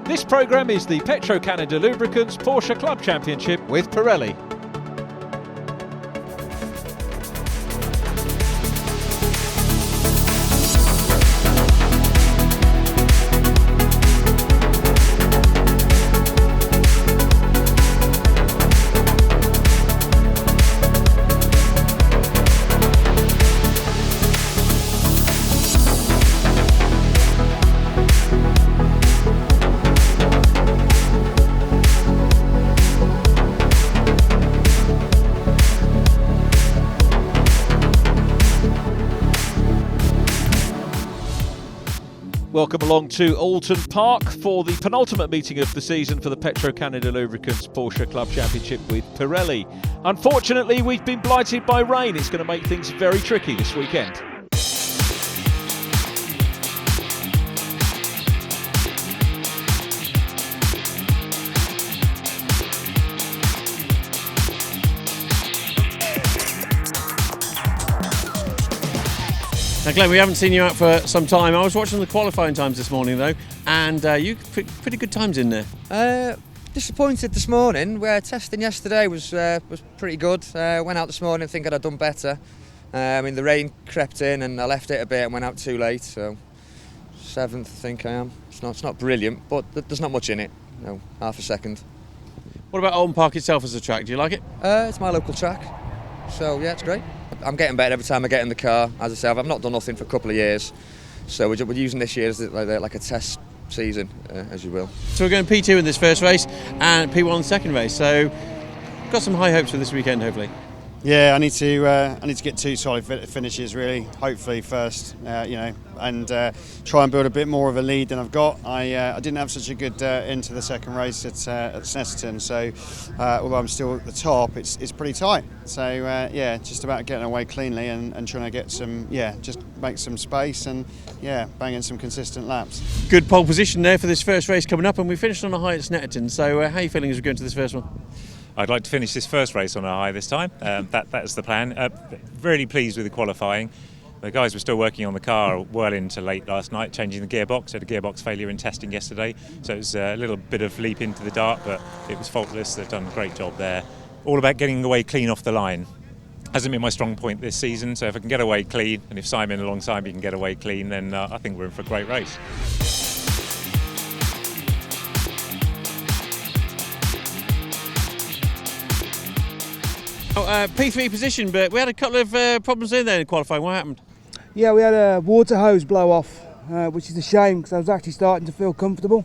This programme is the Petro-Canada Lubricants Porsche Club Championship with Pirelli. Welcome along to Oulton Park for the penultimate meeting of the season for the Petro-Canada Lubricants Porsche Club Championship with Pirelli. Unfortunately, we've been blighted by rain. It's going to make things very tricky this weekend. Now Glenn, we haven't seen you out for some time. I was watching the qualifying times this morning though, and you pretty good times in there. Disappointed this morning. Testing yesterday was pretty good. Went out this morning thinking I'd done better. The rain crept in and I left it a bit and went out too late. So 7th, I think I am. It's not brilliant, but there's not much in it. No, half a second. What about Oulton Park itself as a track? Do you like it? It's my local track, so yeah, it's great. I'm getting better every time I get in the car. As I say, I've not done nothing for a couple of years, so we're using this year as like a test season, as you will. So we're going P2 in this first race and P1 in the second race. So got some high hopes for this weekend, hopefully. Yeah, I need to get 2 solid finishes really. Hopefully first, and try and build a bit more of a lead than I've got. I didn't have such a good into the second race at Snetterton, so although I'm still at the top, it's pretty tight. So just about getting away cleanly and trying to get some, just make some space and bang in some consistent laps. Good pole position there for this first race coming up, and we finished on a high at Snetterton. So how are you feeling as we go into this first one? I'd like to finish this first race on a high this time. That's the plan. Really pleased with the qualifying. The guys were still working on the car well into late last night, changing the gearbox. Had a gearbox failure in testing yesterday, so it was a little bit of leap into the dark, but it was faultless. They've done a great job there. All about getting away clean off the line. Hasn't been my strong point this season, so if I can get away clean, and if Simon alongside me can get away clean, then I think we're in for a great race. P3 position, but we had a couple of problems in there in qualifying. What happened? Yeah, we had a water hose blow off, which is a shame because I was actually starting to feel comfortable.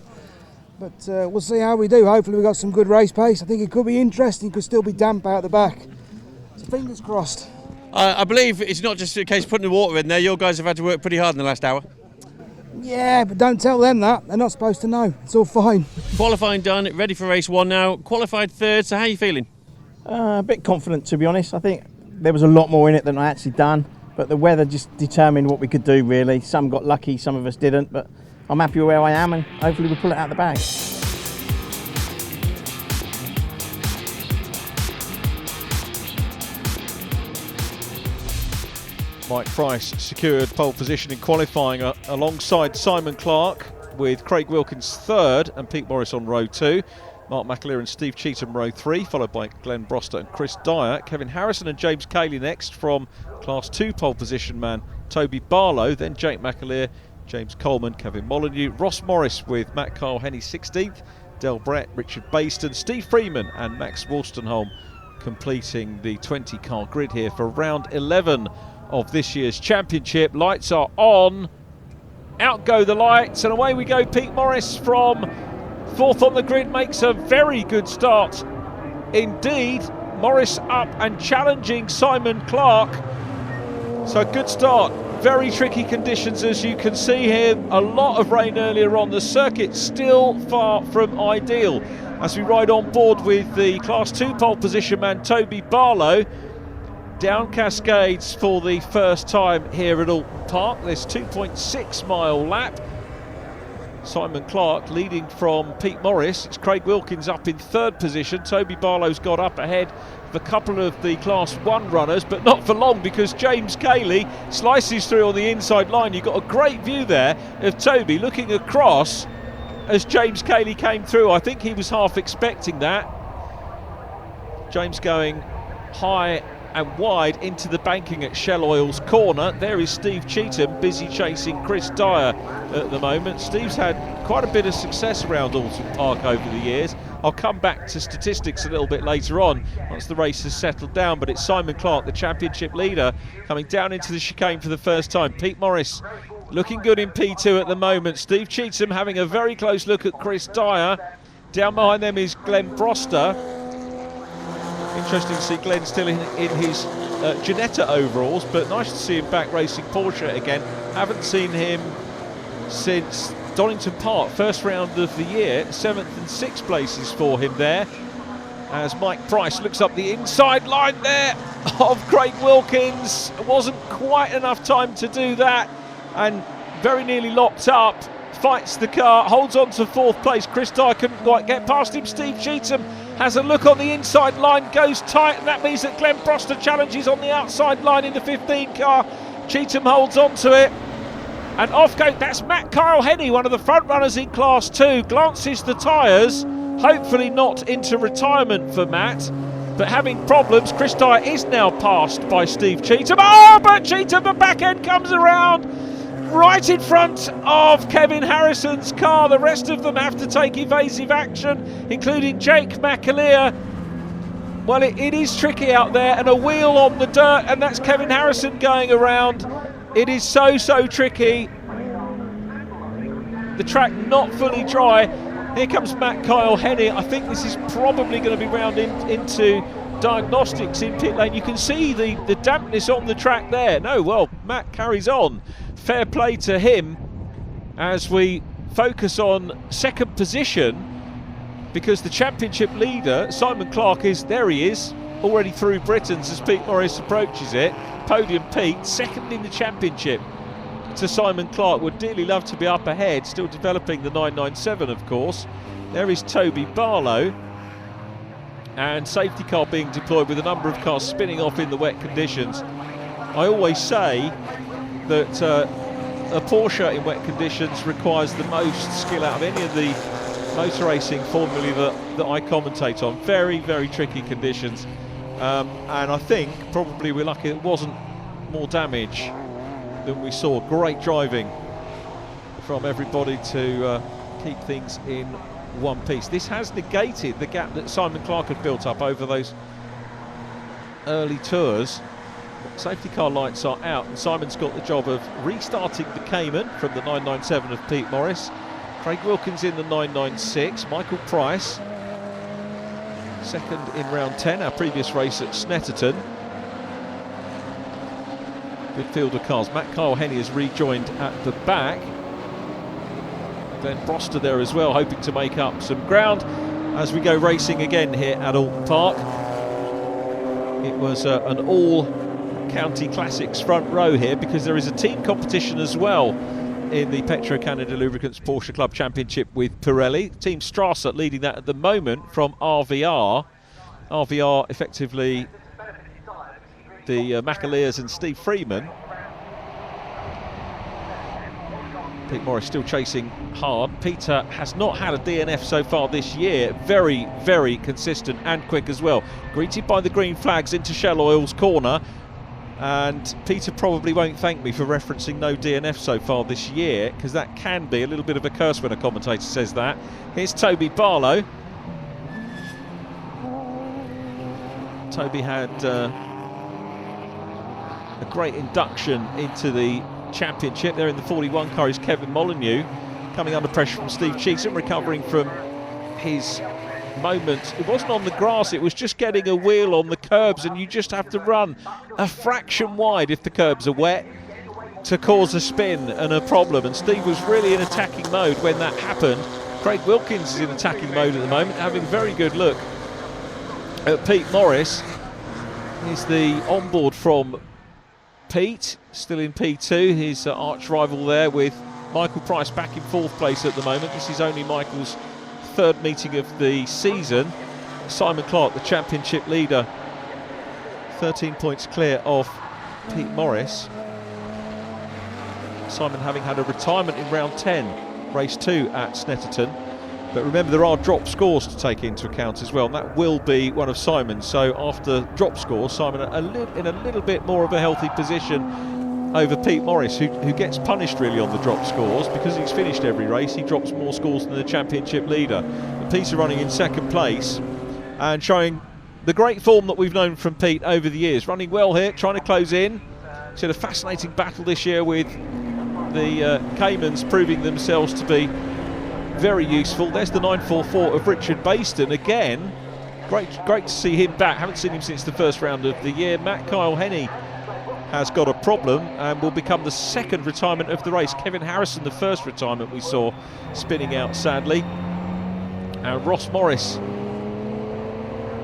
But we'll see how we do. Hopefully we've got some good race pace. I think it could be interesting, could still be damp out the back. So fingers crossed. I believe it's not just a case of putting the water in there. Your guys have had to work pretty hard in the last hour. Yeah, but don't tell them that. They're not supposed to know. It's all fine. Qualifying done, ready for race 1 now. Qualified third, so how are you feeling? A bit confident, to be honest. I think there was a lot more in it than I actually done, but the weather just determined what we could do really. Some got lucky, some of us didn't, but I'm happy with where I am and hopefully we'll pull it out of the bag. Mike Price secured pole position in qualifying alongside Simon Clark, with Craig Wilkins third and Pete Morris on row 2. Mark McAleer and Steve Cheetham row 3, followed by Glenn Broster and Chris Dyer. Kevin Harrison and James Cayley next from Class 2 pole position man Toby Barlow, then Jake McAleer, James Coleman, Kevin Molyneux, Ross Morris with Matt Carl Henny 16th, Del Brett, Richard Baston, Steve Freeman and Max Wolstenholme completing the 20-car grid here for round 11 of this year's championship. Lights are on, out go the lights, and away we go. Pete Morris from 4th on the grid makes a very good start indeed. Morris up and challenging Simon Clark, so good start. Very tricky conditions, as you can see here. A lot of rain earlier on. The circuit still far from ideal as we ride on board with the Class 2 pole position man Toby Barlow. Down Cascades for the first time here at Oulton Park. This 2.6 mile lap. Simon Clark leading from Pete Morris. It's Craig Wilkins up in 3rd position. Toby Barlow's got up ahead of a couple of the Class 1 runners, but not for long because James Cayley slices through on the inside line. You've got a great view there of Toby looking across as James Cayley came through. I think he was half expecting that. James going high and wide into the banking at Shell Oil's corner. There is Steve Cheetham busy chasing Chris Dyer at the moment. Steve's had quite a bit of success around Oulton Park over the years. I'll come back to statistics a little bit later on once the race has settled down, but it's Simon Clark, the championship leader, coming down into the chicane for the first time. Pete Morris looking good in P2 at the moment. Steve Cheetham having a very close look at Chris Dyer. Down behind them is Glenn Broster. Interesting to see Glenn still in his Ginetta overalls, but nice to see him back racing Porsche again. Haven't seen him since Donington Park, first round of the year. 7th and 6th places for him there, as Mike Price looks up the inside line there of Craig Wilkins. Wasn't quite enough time to do that, and very nearly locked up. Fights the car, holds on to 4th place. Chris Dyer couldn't quite get past him. Steve Cheetham has a look on the inside line, goes tight, and that means that Glenn Broster challenges on the outside line in the 15 car. Cheetham holds on to it, and off go. That's Matt Kyle Henney, one of the front runners in Class 2. Glances the tyres, hopefully not into retirement for Matt, but having problems. Chris Dyer is now passed by Steve Cheetham. Oh, but Cheetham, the back end comes around right in front of Kevin Harrison's car. The rest of them have to take evasive action, including Jake McAleer. Well, it is tricky out there, and a wheel on the dirt, and that's Kevin Harrison going around. It is so tricky. The track not fully dry. Here comes Matt Kyle Henney. I think this is probably going to be round into diagnostics in pit lane. You can see the dampness on the track there. No, well, Matt carries on. Fair play to him as we focus on second position, because the championship leader, Simon Clark, there he is, already through Britons as Pete Morris approaches it. Podium Pete, second in the championship to Simon Clark. Would dearly love to be up ahead, still developing the 997, of course. There is Toby Barlow, and safety car being deployed with a number of cars spinning off in the wet conditions. I always say that a Porsche in wet conditions requires the most skill out of any of the motor racing formula that I commentate on. Very tricky conditions, and I think probably we're lucky it wasn't more damage than we saw. Great driving from everybody to keep things in one piece. This has negated the gap that Simon Clark had built up over those early tours. Safety car lights are out, and Simon's got the job of restarting the Cayman from the 997 of Pete Morris. Craig Wilkins in the 996. Michael Price second in round 10, our previous race at Snetterton. Good field of cars. Matt Kyle Henney has rejoined at the back. Glenn Broster there as well, hoping to make up some ground as we go racing again here at Oulton Park. It was an all-county classics front row here, because there is a team competition as well in the Petro-Canada Lubricants Porsche Club Championship with Pirelli. Team Strasser leading that at the moment from RVR. RVR effectively the McAleers and Steve Freeman. Pete Morris still chasing hard. Peter has not had a DNF so far this year. Very consistent and quick as well. Greeted by the green flags into Shell Oil's corner. And Peter probably won't thank me for referencing no DNF so far this year, because that can be a little bit of a curse when a commentator says that. Here's Toby Barlow. Toby had a great induction into the championship. There in the 41 car is Kevin Molyneux, coming under pressure from Steve Cheetham, recovering from his moment. It wasn't on the grass, it was just getting a wheel on the curbs, and you just have to run a fraction wide if the curbs are wet to cause a spin and a problem. And Steve was really in attacking mode when that happened. Craig Wilkins is in attacking mode at the moment, having a very good look at Pete Morris. Here's the onboard from Pete, still in P2, his arch rival there, with Michael Price back in 4th place at the moment. This is only Michael's 3rd meeting of the season. Simon Clark, the championship leader, 13 points clear of Pete Morris. Simon having had a retirement in round 10 race 2 at Snetterton. But remember, there are drop scores to take into account as well, and that will be one of Simon's. So after drop scores, Simon in a little bit more of a healthy position over Pete Morris, who gets punished really on the drop scores because he's finished every race. He drops more scores than the championship leader. But Pete's running in second place and showing the great form that we've known from Pete over the years. Running well here, trying to close in. He's had a fascinating battle this year with the Caymans, proving themselves to be very useful. There's the 944 of Richard Baiston again. Great to see him back. Haven't seen him since the first round of the year. Matt Kyle Henney has got a problem and will become the second retirement of the race. Kevin Harrison, the first retirement we saw, spinning out sadly. And Ross Morris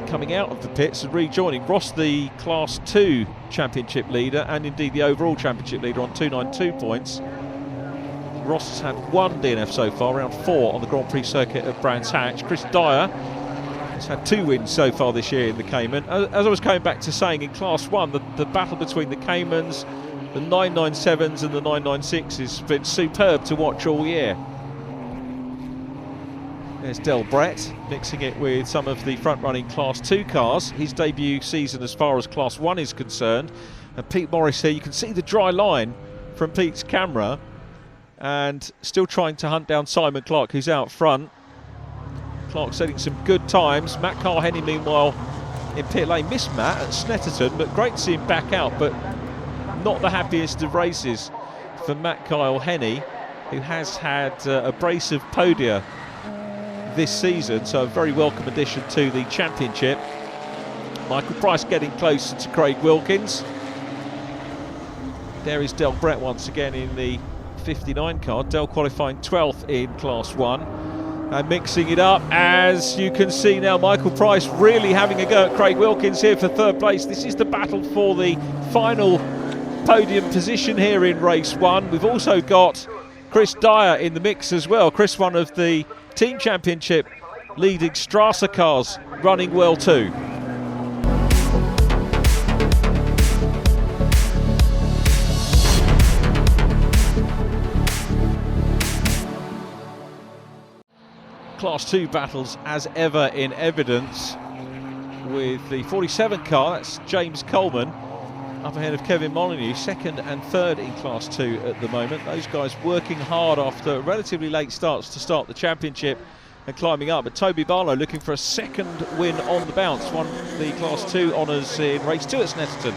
coming out of the pits and rejoining. Ross, the Class 2 championship leader and indeed the overall championship leader on 292 points. Ross has had one DNF so far, round 4 on the Grand Prix circuit at Brands Hatch. Chris Dyer has had 2 wins so far this year in the Cayman. As I was coming back to saying, in Class 1, the battle between the Caymans, the 997s and the 996s has been superb to watch all year. There's Del Brett mixing it with some of the front-running Class 2 cars. His debut season as far as Class 1 is concerned. And Pete Morris here, you can see the dry line from Pete's camera. And still trying to hunt down Simon Clark, who's out front. Clark setting some good times. Matt Carr-Henny, meanwhile, in pit lane. Missed Matt at Snetterton, but great to see him back out, but not the happiest of races for Matt Kyle-Henny, who has had a brace of podia this season, so a very welcome addition to the championship. Michael Price getting closer to Craig Wilkins. There is Del Brett once again in the 59 car. Del qualifying 12th in Class 1 and mixing it up, as you can see now. Michael Price really having a go at Craig Wilkins here for third place. This is the battle for the final podium position here in race 1. We've also got Chris Dyer in the mix as well. Chris, one of the team championship leading Strasser cars, running well too. Class 2 battles as ever in evidence, with the 47 car, that's James Coleman, up ahead of Kevin Molyneux, second and third in Class 2 at the moment. Those guys working hard after relatively late starts to start the championship and climbing up. But Toby Barlow looking for a second win on the bounce, won the Class 2 honours in race 2 at Snetterton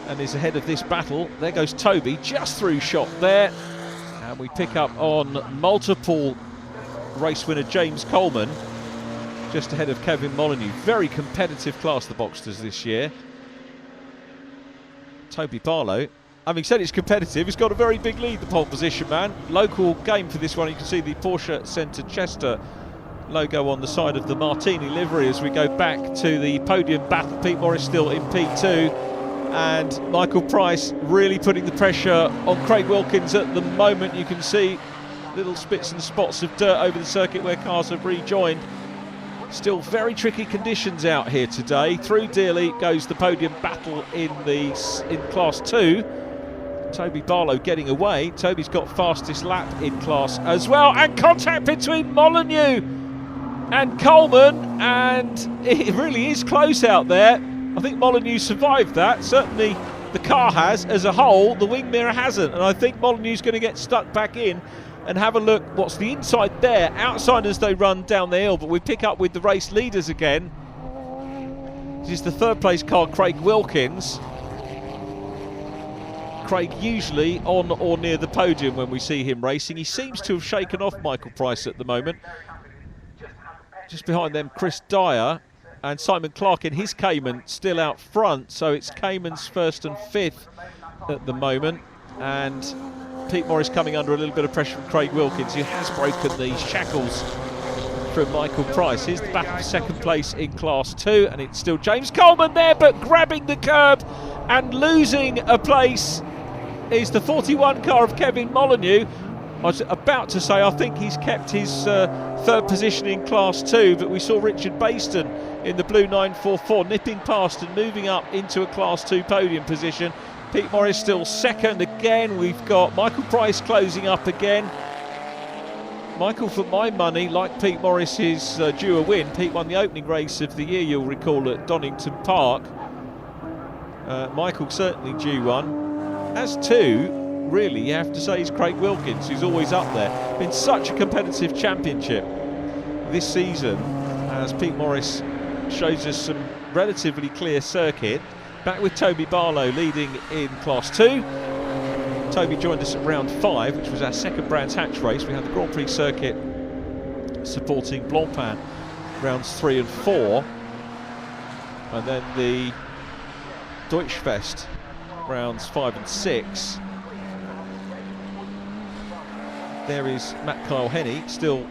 and is ahead of this battle. There goes Toby, just through shot there, and we pick up on multiple race winner James Coleman, just ahead of Kevin Molyneux. Very competitive class, the Boxsters, this year. Toby Barlow, having said it's competitive, he's got a very big lead, the pole position man. Local game for this one. You can see the Porsche Centre Chester logo on the side of the Martini livery as we go back to the podium battle. Pete Morris still in P2 and Michael Price really putting the pressure on Craig Wilkins at the moment. You can see little spits and spots of dirt over the circuit where cars have rejoined. Still very tricky conditions out here today. Through Dearly goes the podium battle in Class 2. Toby Barlow getting away. Toby's got fastest lap in class as well, and contact between Molyneux and Coleman, and it really is close out there. I think Molyneux survived that. Certainly the car has as a whole. The wing mirror hasn't, and I think Molyneux's going to get stuck back in. And have a look what's the inside there. Outside as they run down the hill, but we pick up with the race leaders again. This is the third place car, Craig Wilkins. Craig usually on or near the podium when we see him racing. He seems to have shaken off Michael Price at the moment. Just behind them, Chris Dyer and Simon Clark in his Cayman still out front. So it's Cayman's first and fifth at the moment. And Pete Morris coming under a little bit of pressure from Craig Wilkins, who has broken the shackles from Michael Price. Here's the battle for second place in Class 2, and it's still James Coleman there, but grabbing the curb and losing a place is the 41 car of Kevin Molyneux. I was about to say I think he's kept his third position in Class 2, but we saw Richard Baiston in the blue 944 nipping past and moving up into a Class 2 podium position. Pete Morris still second again. We've got Michael Price closing up again. Michael, for my money, like Pete Morris is due a win. Pete won the opening race of the year, you'll recall, at Donington Park. Michael certainly due one. As two, really, you have to say, is Craig Wilkins, who's always up there. Been such a competitive championship this season, as Pete Morris shows us some relatively clear circuit. Back with Toby Barlow leading in Class 2. Toby joined us at round 5, which was our second Brands Hatch race. We had the Grand Prix circuit supporting Blancpain rounds 3 and 4, and then the Deutschfest rounds 5 and 6. There is Matt Kyle Henney still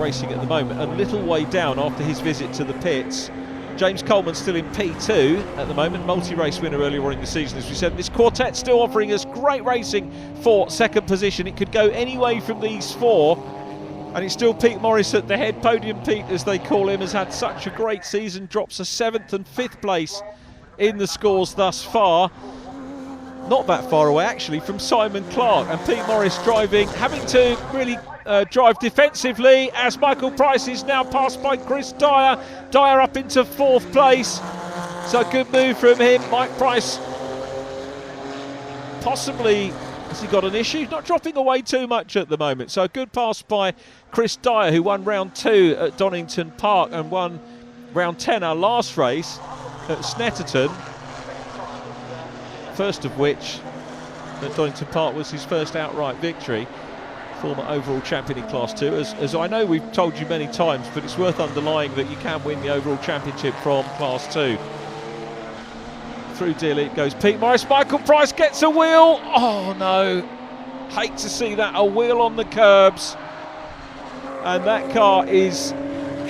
racing at the moment, a little way down after his visit to the pits. James Coleman still in P2 at the moment, multi-race winner earlier on in the season, as we said. This quartet still offering us great racing for second position. It could go any way from these four, and it's still Pete Morris at the head. Podium Pete, as they call him, has had such a great season, drops a 7th and 5th place in the scores thus far. Not that far away actually from Simon Clark, and Pete Morris driving, having to really drive defensively, as Michael Price is now passed by Chris Dyer. Dyer up into 4th place, so a good move from him. Mike Price possibly, has he got an issue? Not dropping away too much at the moment, so a good pass by Chris Dyer, who won round 2 at Donington Park and won round 10, our last race at Snetterton, first of which at Donington Park was his first outright victory. Former overall champion in Class 2. As I know we've told you many times, but it's worth underlying that you can win the overall championship from Class 2. Through D-Elite goes Pete Morris. Michael Price gets a wheel. Oh no, hate to see that, a wheel on the curbs. And that car is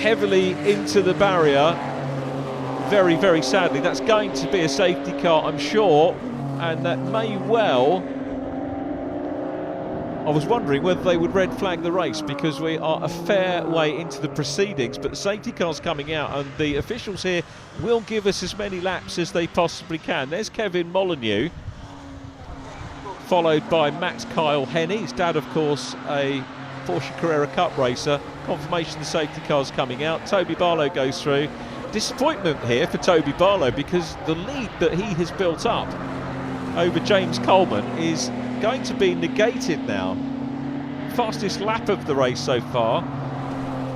heavily into the barrier. Very, very sadly. That's going to be a safety car, I'm sure, and that may well... I was wondering whether they would red flag the race, because we are a fair way into the proceedings, but the safety car's coming out and the officials here will give us as many laps as they possibly can. There's Kevin Molyneux, followed by Matt Kyle Henney. His dad, of course, a Porsche Carrera Cup racer. Confirmation the safety car's coming out. Toby Barlow goes through. Disappointment here for Toby Barlow, because the lead that he has built up over James Coleman is going to be negated now. Fastest lap of the race so far,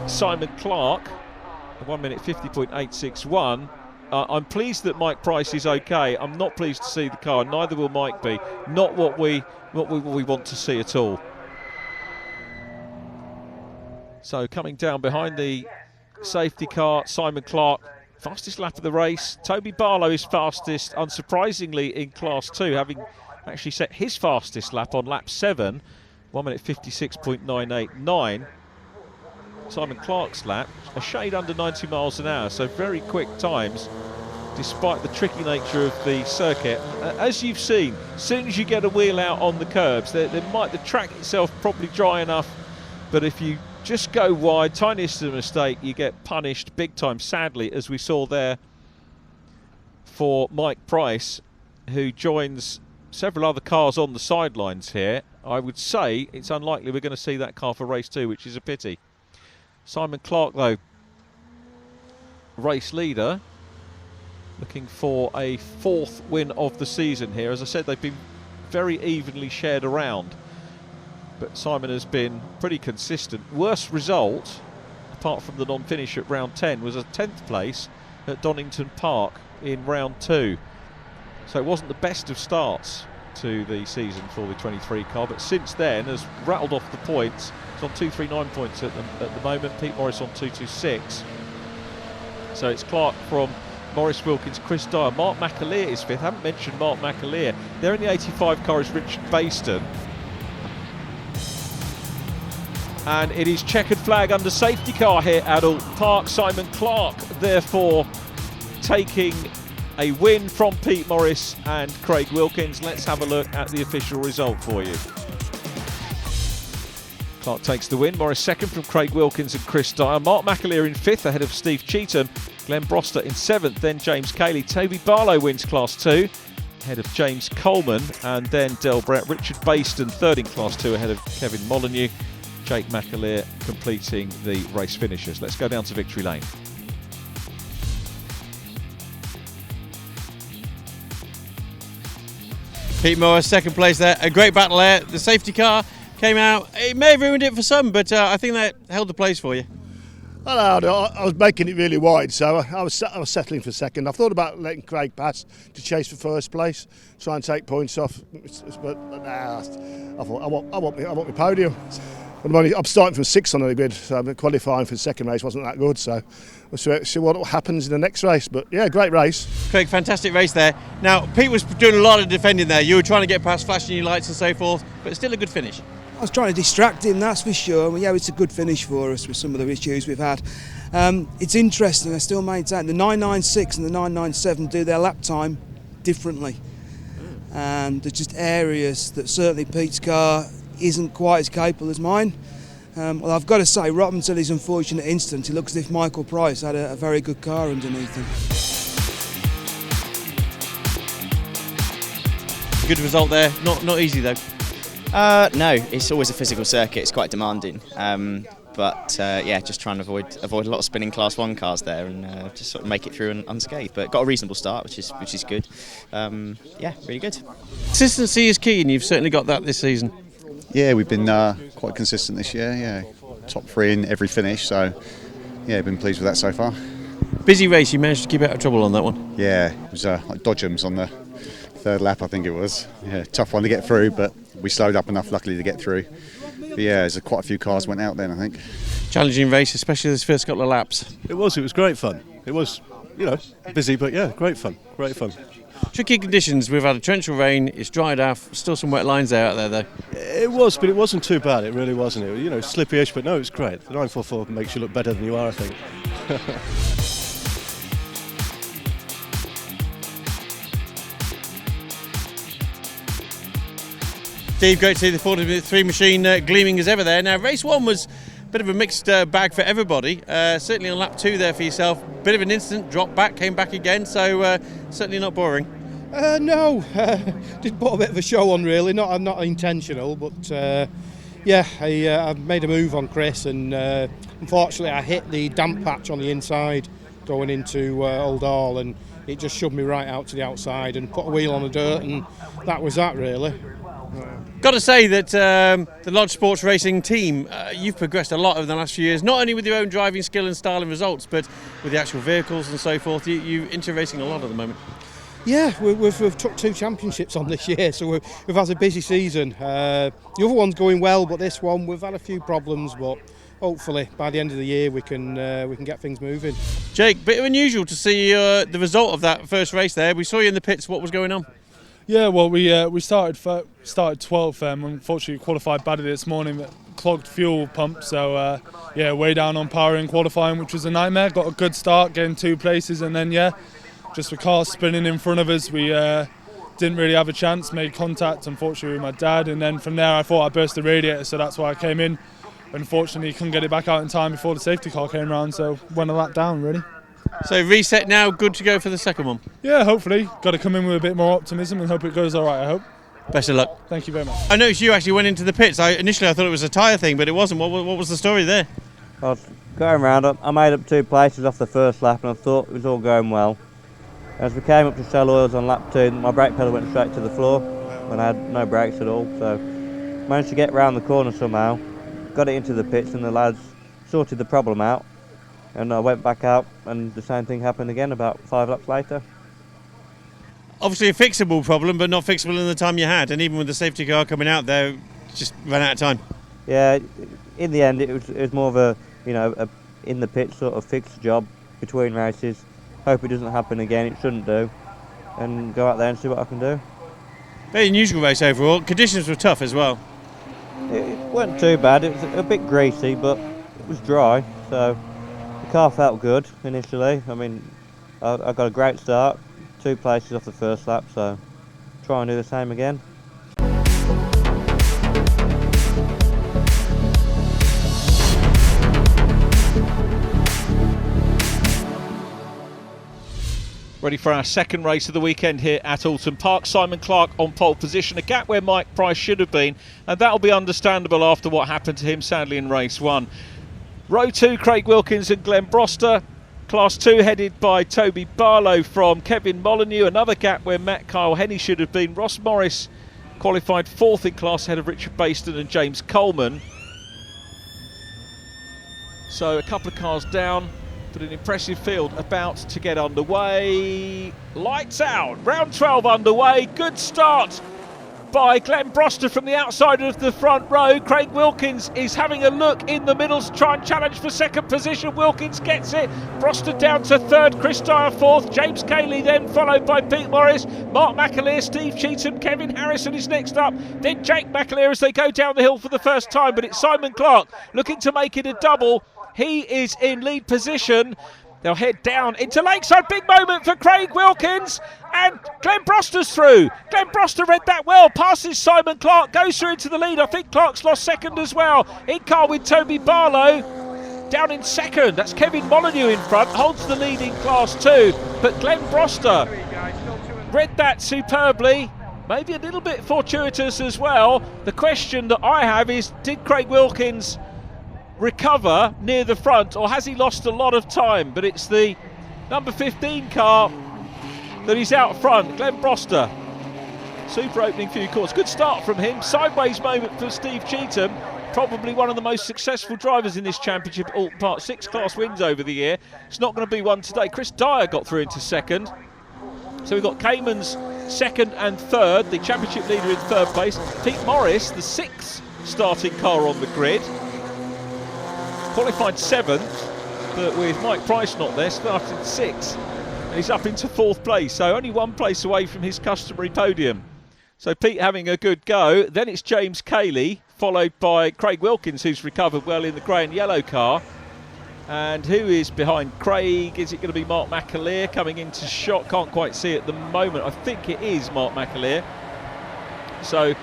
Simon Clark, 1 minute 50.861. I'm pleased that Mike Price is okay. I'm not pleased to see the car, neither will Mike be. Not what we want to see at all. So coming down behind the safety car, Simon Clark, fastest lap of the race. Toby Barlow is fastest, unsurprisingly, in Class 2, having actually set his fastest lap on lap 7, 1 minute 56.989. Simon Clark's lap, a shade under 90 miles an hour, so very quick times, despite the tricky nature of the circuit. As you've seen, as soon as you get a wheel out on the curbs, the track itself probably dry enough, but if you just go wide, tiniest of a mistake, you get punished big time, sadly, as we saw there for Mike Price, who joins several other cars on the sidelines here. I would say it's unlikely we're going to see that car for race 2, which is a pity. Simon Clark, though, race leader, looking for a 4th win of the season here. As I said, they've been very evenly shared around, but Simon has been pretty consistent. Worst result, apart from the non-finish at round 10, was a 10th place at Donington Park in round 2. So it wasn't the best of starts to the season for the 23 car, but since then has rattled off the points. It's on 239 points at the moment. Pete Morris on 226. So it's Clark from Morris Wilkins, Chris Dyer. Mark McAleer is 5th. I haven't mentioned Mark McAleer. There in the 85 car is Richard Baston. And it is checkered flag under safety car here at Oulton Park. Simon Clark, therefore, taking a win from Pete Morris and Craig Wilkins. Let's have a look at the official result for you. Clark takes the win. Morris 2nd from Craig Wilkins and Chris Dyer. Mark McAleer in 5th ahead of Steve Cheetham. Glenn Broster in 7th, then James Cayley. Toby Barlow wins Class 2 ahead of James Coleman, and then Del Brett. Richard Baston 3rd in Class 2 ahead of Kevin Molyneux. Jake McAleer completing the race finishes. Let's go down to victory lane. Pete Morris, second place there. A great battle there. The safety car came out. It may have ruined it for some, but I think that held the place for you. I was making it really wide, so I was settling for second. I thought about letting Craig pass to chase for first place, try and take points off, but nah, I thought I want my podium. I'm starting from sixth on the grid, so qualifying for the second race wasn't that good, so we'll see what happens in the next race. But yeah, great race. Craig, fantastic race there. Now, Pete was doing a lot of defending there. You were trying to get past flashing your lights and so forth, but still a good finish. I was trying to distract him, that's for sure. Well, yeah, it's a good finish for us with some of the issues we've had. It's interesting, I still maintain the 996 and the 997 do their lap time differently. And there's just areas that certainly Pete's car isn't quite as capable as mine. Well, I've got to say, right until his unfortunate incident, it looks as if Michael Price had a very good car underneath him. Good result there, not easy though. No, it's always a physical circuit, it's quite demanding. Yeah, just trying to avoid a lot of spinning Class 1 cars there and just sort of make it through unscathed. But got a reasonable start, which is good. Yeah, really good. Consistency is key, and you've certainly got that this season. Yeah, we've been quite consistent this year. Yeah, top 3 in every finish. So yeah, been pleased with that so far. Busy race, you managed to keep out of trouble on that one. Yeah, it was like Dodgems on the third lap, I think it was. Yeah, tough one to get through, but we slowed up enough, luckily, to get through. But yeah, there's quite a few cars went out then, I think. Challenging race, especially this first couple of laps. It was great fun. It was, busy, but yeah, great fun. Tricky conditions, we've had a torrential rain, it's dried off, still some wet lines out there though. It was, but it wasn't too bad, it really wasn't. It slippy-ish, but no, it was great. The 944 makes you look better than you are, I think. Steve, great to see the 40-3 machine gleaming as ever there. Now, race 1 was a bit of a mixed bag for everybody. Certainly on lap 2 there for yourself, bit of an incident, dropped back, came back again, so certainly not boring. No, did put a bit of a show on really, not intentional, but I made a move on Chris and unfortunately I hit the damp patch on the inside going into Old Hall and it just shoved me right out to the outside and put a wheel on the dirt, and that was that really. Got to say that the Lodge Sports Racing team, you've progressed a lot over the last few years, not only with your own driving skill and style and results, but with the actual vehicles and so forth. You're into racing a lot at the moment. Yeah, we've took 2 championships on this year, so we've had a busy season. The other one's going well, but this one we've had a few problems, but hopefully by the end of the year we can get things moving. Jake, bit unusual to see the result of that first race there. We saw you in the pits. What was going on? Yeah, well, we started 12th. Unfortunately, qualified badly this morning. Clogged fuel pump, so way down on power in qualifying, which was a nightmare. Got a good start, getting 2 places, and then just the car spinning in front of us, we didn't really have a chance. Made contact, unfortunately, with my dad, and then from there I thought I burst the radiator, so that's why I came in. Unfortunately, couldn't get it back out in time before the safety car came around, so went a lap down really. So reset now, good to go for the second one? Yeah, hopefully. Got to come in with a bit more optimism and hope it goes all right, I hope. Best of luck. Thank you very much. I noticed you actually went into the pits. Initially I thought it was a tyre thing, but it wasn't. What was the story there? I was going round, I made up 2 places off the first lap and I thought it was all going well. As we came up to sell oils on lap 2, my brake pedal went straight to the floor when I had no brakes at all, so managed to get round the corner somehow, got it into the pits and the lads sorted the problem out. And I went back out and the same thing happened again about 5 laps later. Obviously a fixable problem, but not fixable in the time you had, and even with the safety car coming out there, just ran out of time. Yeah, in the end it was more of a in the pit sort of fixed job between races. Hope it doesn't happen again, it shouldn't do, and go out there and see what I can do. Very unusual race overall. Conditions were tough as well. It wasn't too bad, it was a bit greasy, but it was dry, so the car felt good initially. I mean, I got a great start, 2 places off the first lap, so try and do the same again. Ready for our second race of the weekend here at Oulton Park. Simon Clark on pole position, a gap where Mike Price should have been, and that'll be understandable after what happened to him sadly in race 1. Row 2, Craig Wilkins and Glenn Broster. Class 2 headed by Toby Barlow from Kevin Molyneux, another gap where Matt Kyle Henny should have been. Ross Morris qualified 4th in class ahead of Richard Baston and James Coleman. So a couple of cars down, but an impressive field about to get underway. Lights out, round 12 underway. Good start by Glenn Broster from the outside of the front row. Craig Wilkins is having a look in the middle to try and challenge for second position. Wilkins gets it. Broster down to 3rd, Chris Dyer 4th, James Cayley then followed by Pete Morris, Mark McAleer, Steve Cheetham, Kevin Harrison is next up, then Jake McAleer as they go down the hill for the first time, but it's Simon Clark looking to make it a double. He is in lead position. They'll head down into Lakeside. Big moment for Craig Wilkins, and Glenn Broster's through. Glenn Broster read that well, passes Simon Clark, goes through into the lead. I think Clark's lost second as well. In car with Toby Barlow. Down in second, that's Kevin Molyneux in front, holds the lead in class 2. But Glenn Broster read that superbly. Maybe a little bit fortuitous as well. The question that I have is, did Craig Wilkins recover near the front, or has he lost a lot of time? But it's the number 15 car that he's out front, Glenn Broster. Super opening few corners. Good start from him. Sideways moment for Steve Cheetham. Probably one of the most successful drivers in this championship, Oulton Park. 6 class wins over the year. It's not going to be one today. Chris Dyer got through into second. So we've got Cayman's second and third. The championship leader in third place. Pete Morris, the 6th starting car on the grid. Qualified 7th, but with Mike Price not there, started 6th, and he's up into 4th place, so only 1 place away from his customary podium. So Pete having a good go. Then it's James Cayley, followed by Craig Wilkins, who's recovered well in the grey and yellow car. And who is behind Craig? Is it going to be Mark McAleer coming into shot? Can't quite see at the moment. I think it is Mark McAleer. So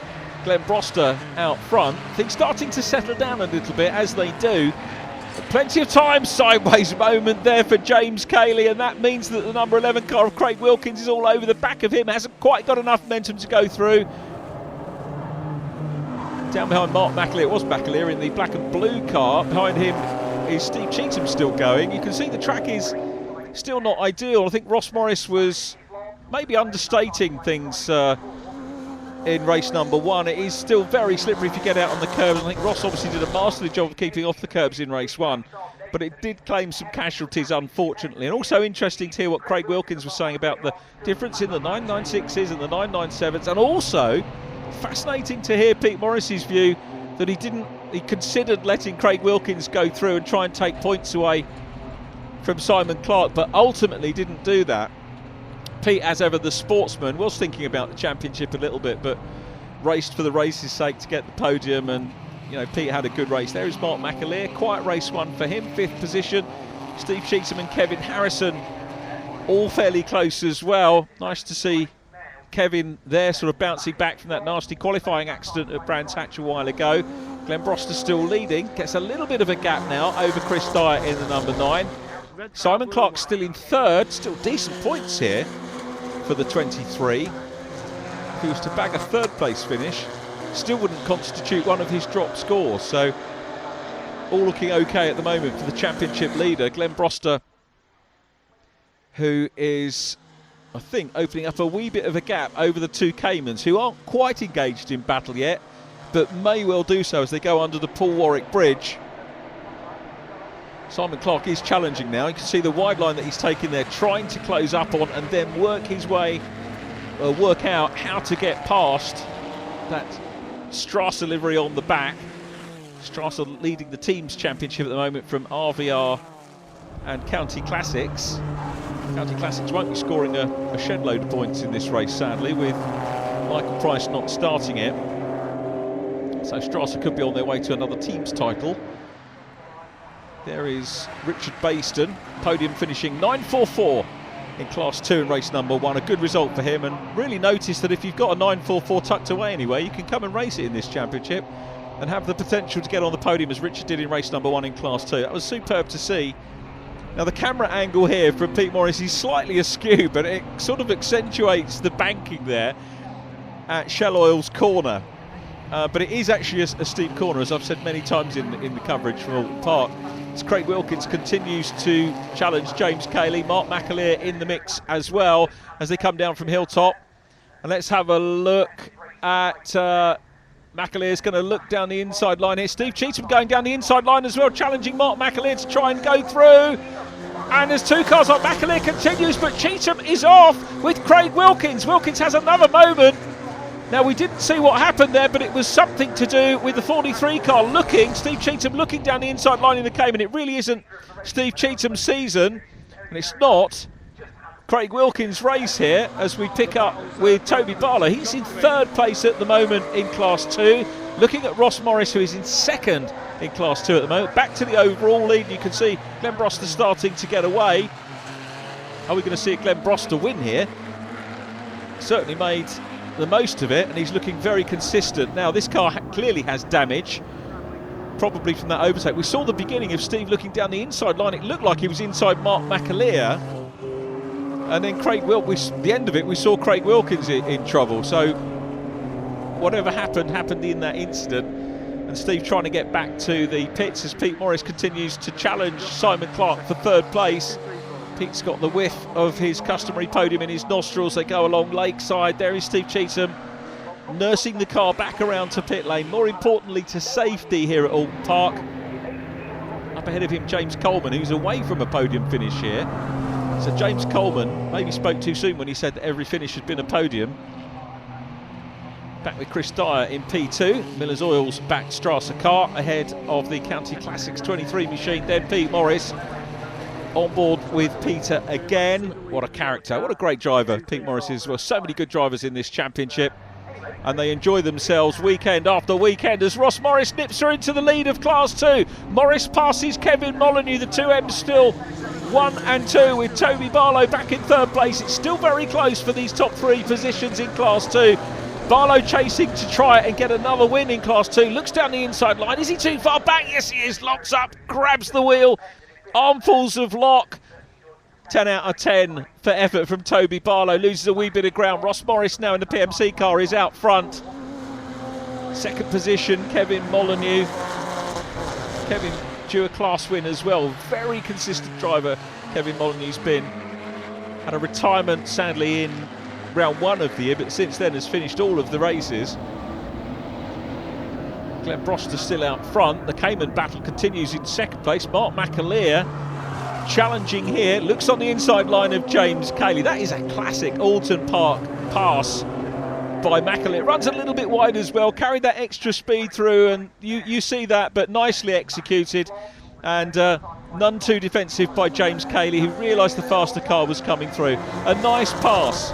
Glenn Broster out front. Things starting to settle down a little bit, as they do. Plenty of time, sideways moment there for James Cayley, and that means that the number 11 car of Craig Wilkins is all over the back of him, hasn't quite got enough momentum to go through. Down behind Mark McAleer, it was McAleer in the black and blue car. Behind him is Steve Cheetham still going. You can see the track is still not ideal. I think Ross Morris was maybe understating things in race number 1. It is still very slippery if you get out on the curbs. I think Ross obviously did a masterly job of keeping off the curbs in race 1, but it did claim some casualties, unfortunately. And also interesting to hear what Craig Wilkins was saying about the difference in the 996s and the 997s, and also fascinating to hear Pete Morris's view that he considered letting Craig Wilkins go through and try and take points away from Simon Clark, but ultimately didn't do that. Pete, as ever, the sportsman, was thinking about the championship a little bit, but raced for the race's sake to get the podium, and Pete had a good race. There is Mark McAleer, quiet race 1 for him, 5th position. Steve Cheetham and Kevin Harrison all fairly close as well. Nice to see Kevin there, sort of bouncing back from that nasty qualifying accident at Brands Hatch a while ago. Glenn Broster still leading, gets a little bit of a gap now over Chris Dyer in the number 9. Simon Clark still in 3rd, still decent points here for the 23. If he was to bag a 3rd place finish, still wouldn't constitute one of his drop scores. So all looking okay at the moment for the championship leader, Glenn Broster, who is, I think, opening up a wee bit of a gap over the 2 Caymans, who aren't quite engaged in battle yet, but may well do so as they go under the Paul Warwick Bridge. Simon Clark is challenging now. You can see the wide line that he's taking there, trying to close up on and then work out how to get past that Strasser livery on the back. Strasser leading the team's championship at the moment from RVR and County Classics. County Classics won't be scoring a shed load of points in this race, sadly, with Michael Price not starting it. So Strasser could be on their way to another team's title. There is Richard Baston, podium finishing 9.44 in Class 2 in race number 1. A good result for him, and really notice that if you've got a 9.44 tucked away anywhere, you can come and race it in this championship and have the potential to get on the podium as Richard did in race number 1 in Class 2. That was superb to see. Now the camera angle here from Pete Morris is slightly askew, but it sort of accentuates the banking there at Shell Oil's corner. But it is actually a steep corner, as I've said many times in the coverage from Oulton Park. As Craig Wilkins continues to challenge James Cayley, Mark McAleer in the mix as well as they come down from Hilltop. And let's have a look at McAleer's going to look down the inside line here. Steve Cheetham going down the inside line as well, challenging Mark McAleer to try and go through. And there's two cars on. McAleer continues, but Cheetham is off with Craig Wilkins. Wilkins has another moment. Now, we didn't see what happened there, but it was something to do with the 43 car looking, Steve Cheetham looking down the inside line in the Cayman. It really isn't Steve Cheetham's season, and it's not Craig Wilkins' race here as we pick up with Toby Barlow. He's in third place at the moment in Class 2. Looking at Ross Morris, who is in second in Class 2 at the moment. Back to the overall lead, you can see Glenn Broster starting to get away. Are we going to see Glenn Broster win here? Certainly made the most of it, and he's looking very consistent. Now, this car clearly has damage, probably from that overtake. We saw the beginning of Steve looking down the inside line. It looked like he was inside Mark McAleer. And then the end of it, we saw Craig Wilkins in trouble. So whatever happened in that incident. And Steve trying to get back to the pits as Pete Morris continues to challenge Simon Clark for third place. Pete's got the whiff of his customary podium in his nostrils. They go along Lakeside. There is Steve Cheetham nursing the car back around to pit lane. More importantly, to safety here at Oulton Park. Up ahead of him, James Coleman, who's away from a podium finish here. So James Coleman maybe spoke too soon when he said that every finish had been a podium. Back with Chris Dyer in P2. Miller's Oil's back Strasser car ahead of the County Classics 23 machine. Then Pete Morris on board with Peter again. What a character, what a great driver Pete Morris is. Well, so many good drivers in this championship, and they enjoy themselves weekend after weekend as Ross Morris nips her into the lead of Class 2. Morris passes Kevin Molyneux, the 2M's still 1 and 2 with Toby Barlow back in third place. It's still very close for these top three positions in Class 2. Barlow chasing to try and get another win in Class 2. Looks down the inside line. Is he too far back? Yes, he is. Locks up, grabs the wheel. Armfuls of lock. 10 out of 10 for effort from Toby Barlow. Loses a wee bit of ground. Ross Morris now in the PMC car is out front. Second position, Kevin Molyneux. Kevin due a class win as well. Very consistent driver Kevin Molyneux's been. Had a retirement sadly in round 1 of the year, but since then has finished all of the races. Glenn Broster still out front. The Cayman battle continues in second place. Mark McAleer challenging here. Looks on the inside line of James Cayley. That is a classic Oulton Park pass by McAleer. Runs a little bit wide as well. Carried that extra speed through, and you see that, but nicely executed. And none too defensive by James Cayley, who realised the faster car was coming through. A nice pass.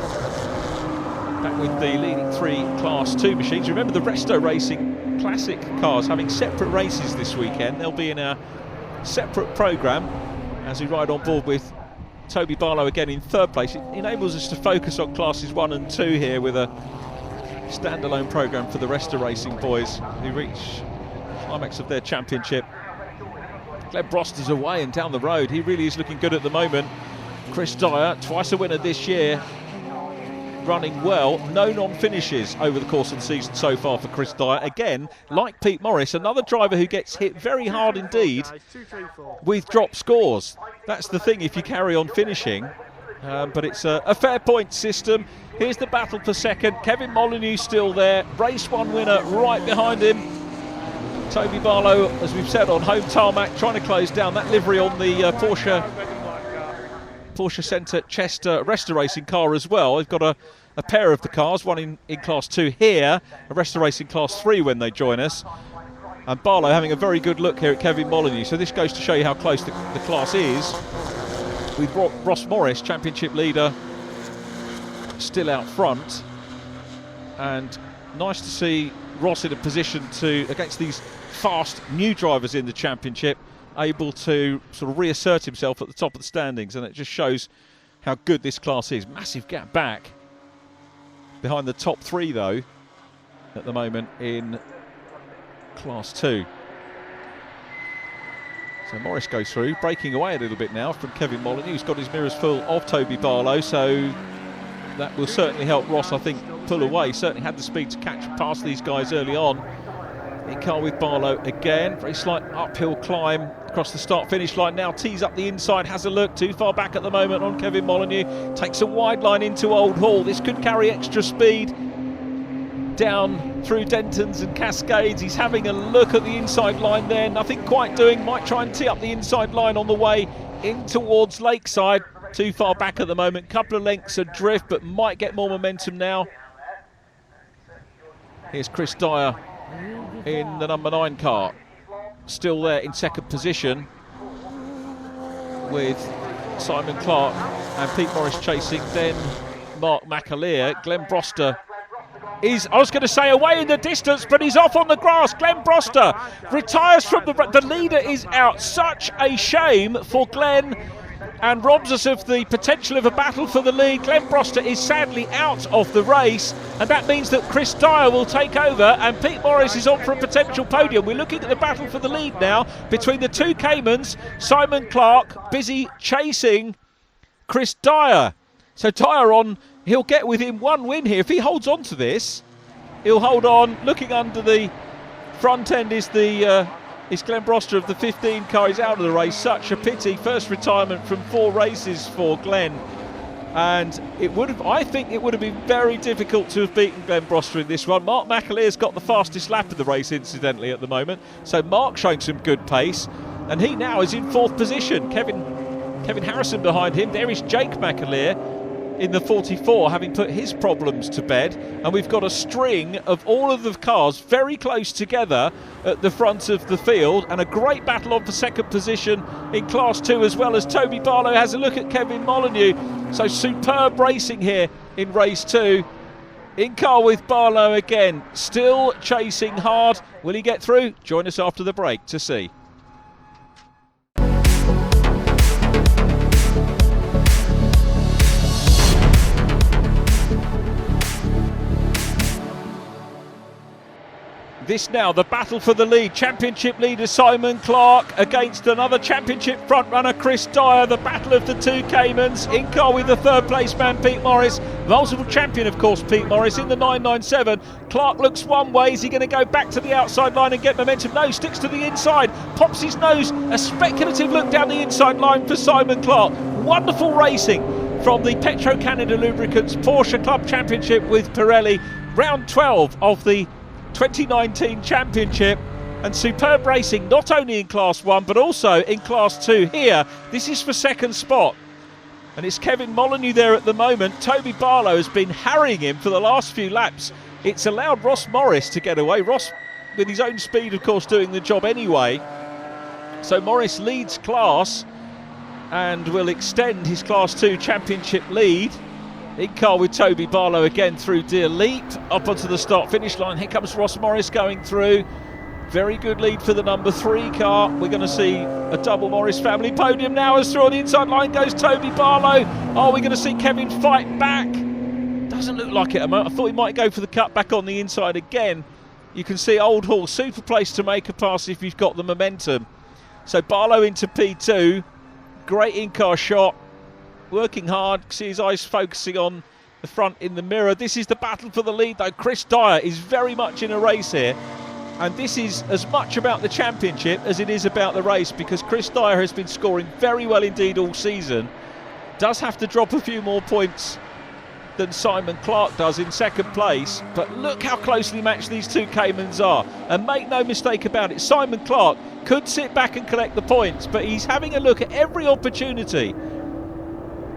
Back with the leading 3 Class 2 machines. Remember the Resto Racing Classic cars having separate races this weekend. They'll be in a separate programme as we ride on board with Toby Barlow again in third place. It enables us to focus on Classes 1 and 2 here with a standalone programme for the Resto Racing boys who reach climax of their championship. Glenn Broster's away and down the road. He really is looking good at the moment. Chris Dyer, twice a winner this year, running well. No non-finishes over the course of the season so far for Chris Dyer. Again, like Pete Morris, another driver who gets hit very hard indeed with drop scores. That's the thing if you carry on finishing. But it's a fair point system. Here's the battle for second. Kevin Molyneux still there. Race 1 winner right behind him. Toby Barlow, as we've said, on home tarmac, trying to close down that livery on the Porsche Centre Chester Resto Racing car as well. They've got a pair of the cars, one in Class 2 here, a Resto Racing Class 3 when they join us. And Barlow having a very good look here at Kevin Molyneux. So this goes to show you how close the class is. With Ross Morris, championship leader, still out front. And nice to see Ross in a position to, against these fast new drivers in the championship, able to sort of reassert himself at the top of the standings, and it just shows how good this class is. Massive gap back behind the top 3 though at the moment in Class 2. So Morris goes through, breaking away a little bit now from Kevin Molyneux, who's got his mirrors full of Toby Barlow, so that will certainly help Ross, I think, pull away. Certainly had the speed to catch past these guys early on. In car with Barlow again, very slight uphill climb across the start-finish line now, tees up the inside, has a look, too far back at the moment on Kevin Molyneux, takes a wide line into Old Hall. This could carry extra speed down through Dentons and Cascades. He's having a look at the inside line there, nothing quite doing, might try and tee up the inside line on the way in towards Lakeside. Too far back at the moment, couple of lengths adrift, but might get more momentum now. Here's Chris Dyer in the number 9 car, still there in second position with Simon Clark and Pete Morris chasing, then Mark McAleer. Glenn Broster is, I was going to say, away in the distance, but he's off on the grass. Glenn Broster retires from the leader is out. Such a shame for Glenn, and robs us of the potential of a battle for the lead. Glenn Broster is sadly out of the race, and that means that Chris Dyer will take over and Pete Morris is on for a potential podium. We're looking at the battle for the lead now between the two Caymans. Simon Clark busy chasing Chris Dyer. So Dyer on, he'll get within one win here. If he holds on to this, he'll hold on. Looking under the front end is Glenn Broster of the 15 car. He's out of the race. Such a pity. First retirement from 4 races for Glenn. And I think it would have been very difficult to have beaten Glenn Broster in this one. Mark McAleer's got the fastest lap of the race, incidentally, at the moment. So Mark showing some good pace. And he now is in 4th position. Kevin Harrison behind him. There is Jake McAleer in the 44, having put his problems to bed. And we've got a string of all of the cars very close together at the front of the field, and a great battle on for second position in Class 2, as well as Toby Barlow has a look at Kevin Molyneux. So superb racing here in race 2. In car with Barlow again, still chasing hard. Will he get through? Join us after the break to see. This now, the battle for the lead. Championship leader Simon Clark against another championship frontrunner Chris Dyer. The battle of the two Caymans. In car with the 3rd place man Pete Morris. Multiple champion, of course, Pete Morris in the 997. Clark looks one way. Is he going to go back to the outside line and get momentum? No, sticks to the inside. Pops his nose. A speculative look down the inside line for Simon Clark. Wonderful racing from the Petro Canada Lubricants Porsche Club Championship with Pirelli. Round 12 of the 2019 Championship, and superb racing not only in Class 1 but also in Class 2 here. This is for second spot, and it's Kevin Molyneux there at the moment. Toby Barlow has been harrying him for the last few laps. It's allowed Ross Morris to get away. Ross, with his own speed, of course, doing the job anyway. So Morris leads class and will extend his Class 2 Championship lead. In car with Toby Barlow again through Deer Leap, up onto the start-finish line. Here comes Ross Morris going through. Very good lead for the number 3 car. We're going to see a double Morris family podium now, as through on the inside line goes Toby Barlow. Are we going to see Kevin fight back? Doesn't look like it. I thought he might go for the cut back on the inside again. You can see Old Hall, super place to make a pass if you've got the momentum. So Barlow into P2. Great in-car shot. Working hard, see his eyes focusing on the front in the mirror. This is the battle for the lead though. Chris Dyer is very much in a race here, and this is as much about the championship as it is about the race, because Chris Dyer has been scoring very well indeed all season. Does have to drop a few more points than Simon Clark does in second place, but look how closely matched these two Caymans are, and make no mistake about it, Simon Clark could sit back and collect the points, but he's having a look at every opportunity.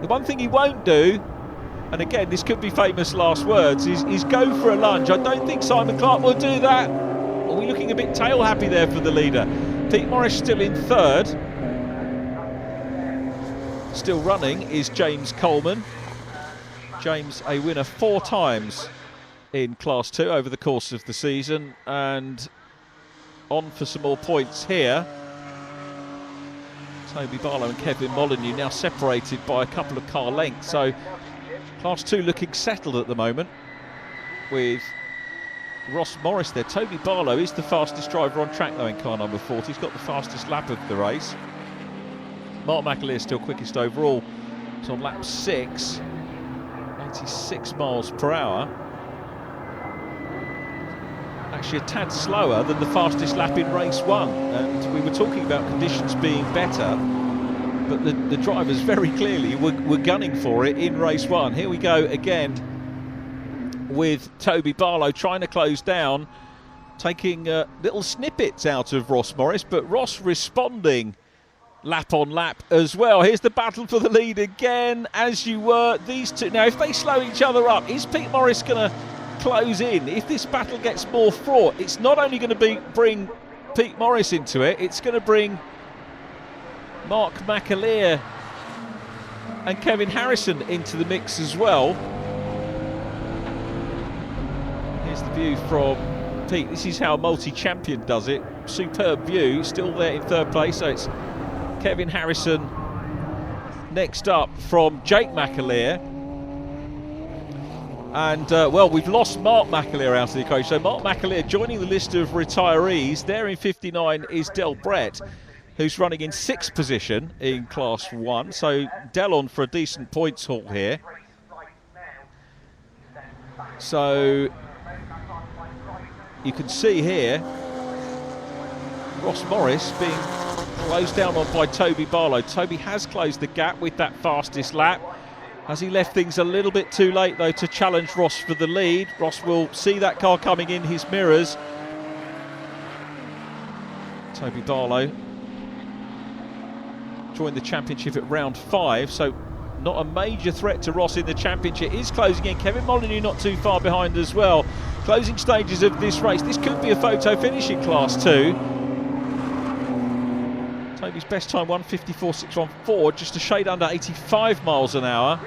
The one thing he won't do, and again this could be famous last words, is go for a lunge. I don't think Simon Clark will do that. Are we looking a bit tail happy there for the leader? Pete Morris still in 3rd. Still running is James Coleman. James, a winner 4 times in Class 2 over the course of the season, and on for some more points here. Toby Barlow and Kevin Molyneux now separated by a couple of car lengths. So Class 2 looking settled at the moment, with Ross Morris there. Toby Barlow is the fastest driver on track though in car number 40. He's got the fastest lap of the race. Mark McAleer still quickest overall. It's on lap 6, 86 miles per hour. Actually a tad slower than the fastest lap in race 1. And we were talking about conditions being better, but the drivers very clearly were gunning for it in race 1. Here we go again with Toby Barlow trying to close down, taking little snippets out of Ross Morris, but Ross responding lap on lap as well. Here's the battle for the lead again, as you were. These two, now if they slow each other up, is Pete Morris going to close in? If this battle gets more fraught, it's not only going to bring Pete Morris into it, it's going to bring Mark McAleer and Kevin Harrison into the mix as well. Here's the view from Pete. This is how a multi-champion does it. Superb view, still there in 3rd place, so it's Kevin Harrison next up from Jake McAleer. And, well, we've lost Mark McAleer out of the equation. So Mark McAleer joining the list of retirees. There in 59 is Del Brett, who's running in 6th position in Class 1. So Del on for a decent points haul here. So you can see here Ross Morris being closed down on by Toby Barlow. Toby has closed the gap with that fastest lap. Has he left things a little bit too late though to challenge Ross for the lead? Ross will see that car coming in his mirrors. Toby Barlow joined the championship at round 5, so not a major threat to Ross in the championship. Is closing in. Kevin Molyneux not too far behind as well. Closing stages of this race. This could be a photo finish in Class 2. Toby's best time 1:54.614, just a shade under 85 miles an hour.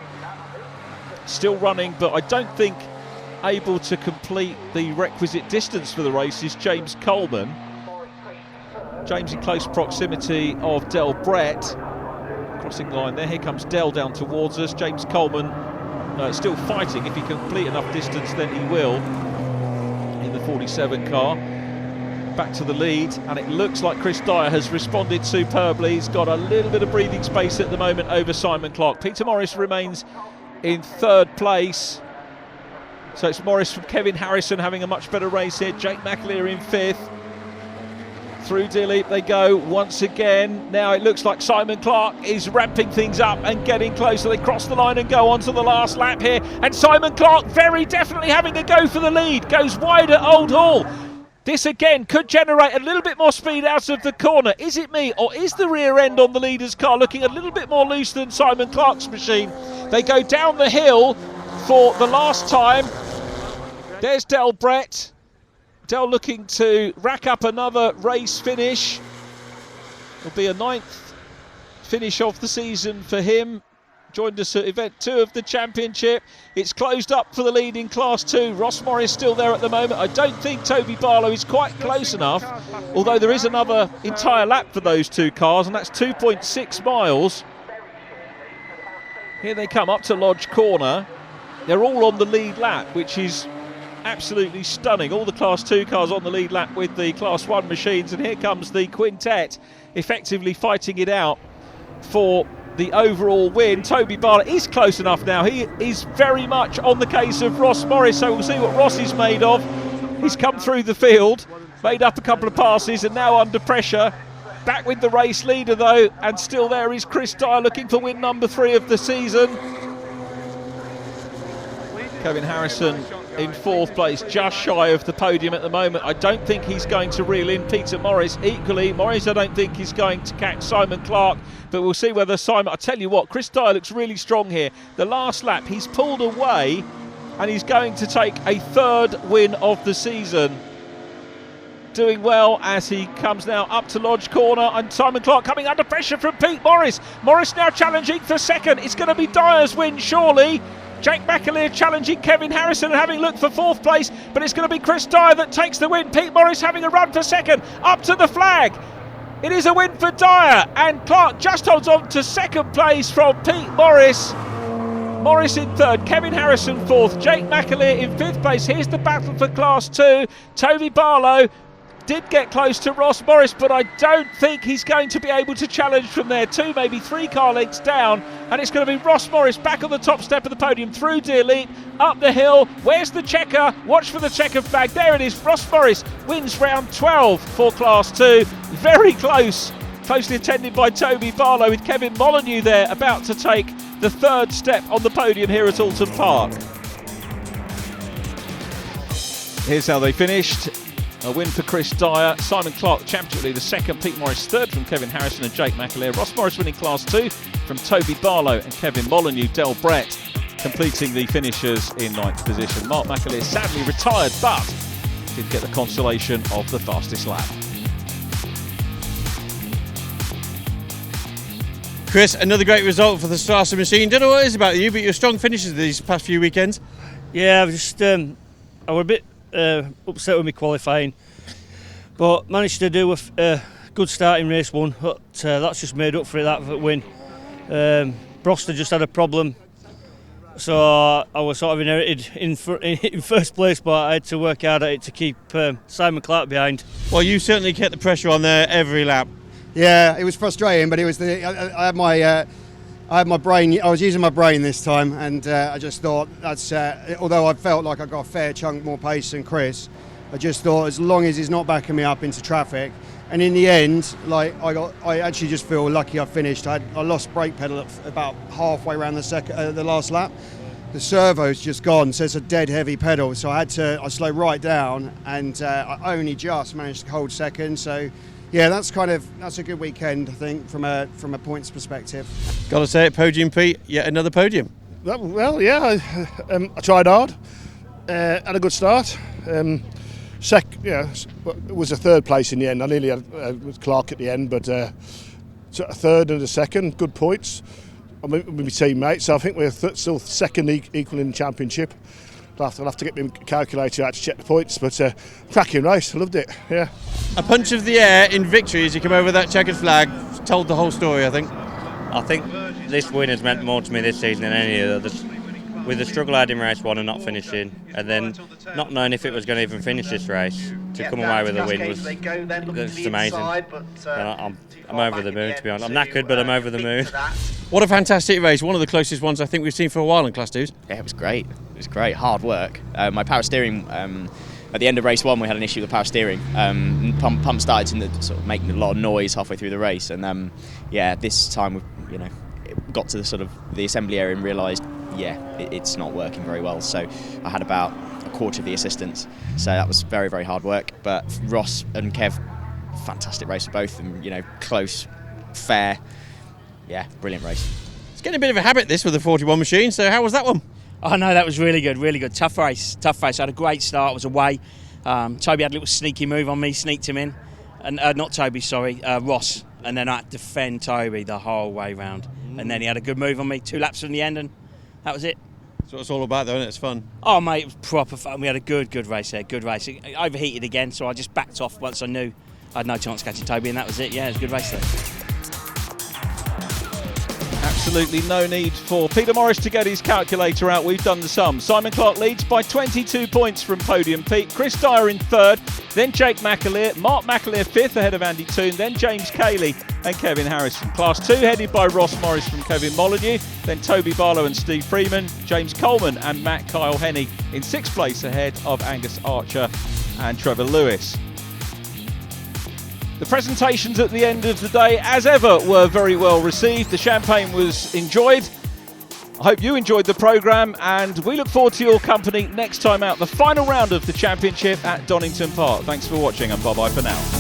Still running, but I don't think able to complete the requisite distance for the race is James Coleman. James in close proximity of Del Brett. Crossing the line there. Here comes Del down towards us. James Coleman still fighting. If he can complete enough distance, then he will in the 47 car. Back to the lead, and it looks like Chris Dyer has responded superbly. He's got a little bit of breathing space at the moment over Simon Clark. Peter Morris remains in 3rd place. So it's Morris from Kevin Harrison having a much better race here. Jake McAleer in 5th. Through Dilly they go once again. Now it looks like Simon Clark is ramping things up and getting closer. They cross the line and go on to the last lap here. And Simon Clark very definitely having a go for the lead. Goes wide at Old Hall. This again could generate a little bit more speed out of the corner. Is it me, or is the rear end on the leader's car looking a little bit more loose than Simon Clark's machine? They go down the hill for the last time. There's Del Brett. Del looking to rack up another race finish. It'll be a 9th finish of the season for him. Joined us at event 2 of the championship. It's closed up for the lead in Class 2. Ross Morris still there at the moment. I don't think Toby Barlow is quite close enough, although there is another entire lap for those two cars, and that's 2.6 miles. Here they come up to Lodge Corner. They're all on the lead lap, which is absolutely stunning. All the Class 2 cars on the lead lap with the Class 1 machines, and here comes the quintet effectively fighting it out for the overall win. Toby Barlow is close enough now. He is very much on the case of Ross Morris, so we'll see what Ross is made of. He's come through the field, made up a couple of passes, and now under pressure. Back with the race leader though, and still there is Chris Dyer looking for win number 3 of the season. Kevin Harrison in 4th place, just shy of the podium at the moment. I don't think he's going to reel in Peter Morris. Equally, Morris I don't think is going to catch Simon Clark, but we'll see whether Simon... I tell you what, Chris Dyer looks really strong here. The last lap, he's pulled away, and he's going to take a 3rd win of the season. Doing well as he comes now up to Lodge Corner, and Simon Clark coming under pressure from Pete Morris. Morris now challenging for 2nd. It's going to be Dyer's win, surely. Jake McAleer challenging Kevin Harrison and having looked for 4th place, but it's going to be Chris Dyer that takes the win. Pete Morris having a run for 2nd, up to the flag. It is a win for Dyer, and Clark just holds on to 2nd place from Pete Morris. Morris in third, Kevin Harrison fourth, Jake McAleer in fifth place. Here's the battle for Class 2. Toby Barlow did get close to Ross Morris, but I don't think he's going to be able to challenge from there. 2, maybe 3 car lengths down, and it's going to be Ross Morris back on the top step of the podium, through Deer Leap, up the hill. Where's the checker? Watch for the checker flag. There it is. Ross Morris wins round 12 for Class 2. Very close. Closely attended by Toby Barlow, with Kevin Molyneux there about to take the third step on the podium here at Oulton Park. Here's how they finished. A win for Chris Dyer, Simon Clark, Championship leader second, Pete Morris third from Kevin Harrison and Jake McAleer. Ross Morris winning Class 2 from Toby Barlow and Kevin Molyneux. Del Brett completing the finishers in 9th position. Mark McAleer sadly retired, but did get the consolation of the fastest lap. Chris, another great result for the Strasser machine. Don't know what it is about you, but you're strong finishers these past few weekends. Yeah, I was a bit upset with me qualifying, but managed to do a good start in race 1. But that's just made up for it, that win. Broster just had a problem, so I was sort of inherited in first place, but I had to work hard at it to keep Simon Clark behind. Well, you certainly kept the pressure on there every lap. Yeah, it was frustrating, but it was I had my brain. I was using my brain this time, and I just thought that's. Although I felt like I got a fair chunk more pace than Chris, I just thought as long as he's not backing me up into traffic, and in the end, like I actually just feel lucky I finished. I lost brake pedal about halfway around the last lap. The servo's just gone, so it's a dead heavy pedal. So I slowed right down, and I only just managed to hold second. So. Yeah, that's a good weekend, I think, from a points perspective. Got to say it, Podium Pete, yet another podium. Well, yeah, I tried hard, had a good start. It was a third place in the end. I nearly had Clark at the end, but a third and a second, good points. I'm with my teammates, so I think we're still second equal in the championship. I'll have to get my calculator out to check the points, but cracking race, I loved it, yeah. A punch of the air in victory as you come over that checkered flag, told the whole story, I think. I think this win has meant more to me this season than any of the others. With the struggle I had in race 1 and not finishing, and then not knowing if it was going to even finish this race, to come away with a win was just amazing. I'm over the moon, to be honest. I'm knackered, but I'm over the moon. What a fantastic race, one of the closest ones I think we've seen for a while in Class 2s. Yeah, it was great. It was great, hard work. My power steering, at the end of race 1 we had an issue with the power steering. Pump started to sort of making a lot of noise halfway through the race, and this time we got to the assembly area and realised it's not working very well. So I had about a quarter of the assistants, so that was very, very hard work. But Ross and Kev, fantastic race for both of them, close, fair, brilliant race. It's getting a bit of a habit this with the 41 machine, so how was that one? Oh no, that was really good, really good. Tough race. I had a great start, I was away. Toby had a little sneaky move on me, sneaked him in. And not Toby, sorry, Ross. And then I had to defend Toby the whole way round. And then he had a good move on me, 2 laps from the end, and that was it. That's what it's all about though, isn't it? It's fun. Oh mate, it was proper fun. We had a good race there, good race. It overheated again, so I just backed off once I knew I had no chance of catching Toby, and that was it. Yeah, it was a good race there. Absolutely no need for Peter Morris to get his calculator out. We've done the sum. Simon Clark leads by 22 points from Podium Pete. Chris Dyer in third, then Jake McAleer. Mark McAleer fifth ahead of Andy Toon, then James Cayley and Kevin Harrison. Class 2 headed by Ross Morris from Kevin Molyneux, then Toby Barlow and Steve Freeman, James Coleman and Matt Kyle Henney in 6th place ahead of Angus Archer and Trevor Lewis. The presentations at the end of the day, as ever, were very well received. The champagne was enjoyed. I hope you enjoyed the programme, and we look forward to your company next time out. The final round of the championship at Donington Park. Thanks for watching, and bye-bye for now.